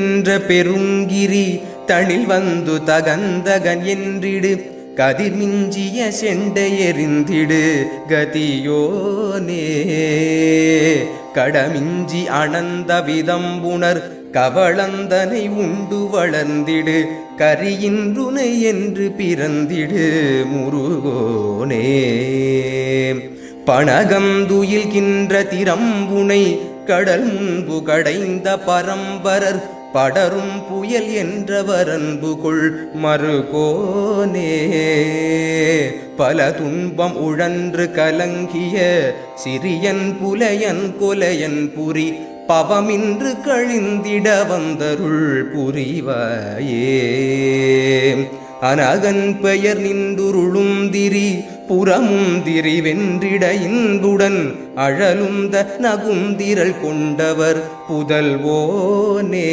என்ற பெருங்கிரி தனில் வந்து தகந்தகன் என்றிடு கதிர் மிஞ்சிய செண்டை எறிந்திடு கதியோனே கடமிஞ்சி அனந்த விதம்புணர் கவளந்தனை உண்டு வளர்ந்திடு கரியின்றுனை என்று பிறந்திடு முருகோனே பணகம் துயில்கின்ற திறம்புனை கடல் முன்பு கடைந்த பரம்பரர் படரும் புயல் என்றவரன்புகொள் மறுகோனே பல துன்பம் உழன்று கலங்கிய சிறியன் புலையன் கொலையன் புரி பவமின்று கழிந்திட வந்தருள் புரிவாயே அனகன் பெயர் நின்றுருளுந்திரி புறமுந்திரி வென்றிட இன்புடன் அழலுந்த நகுந்திரள் கொண்டவர் புதல்வோனே.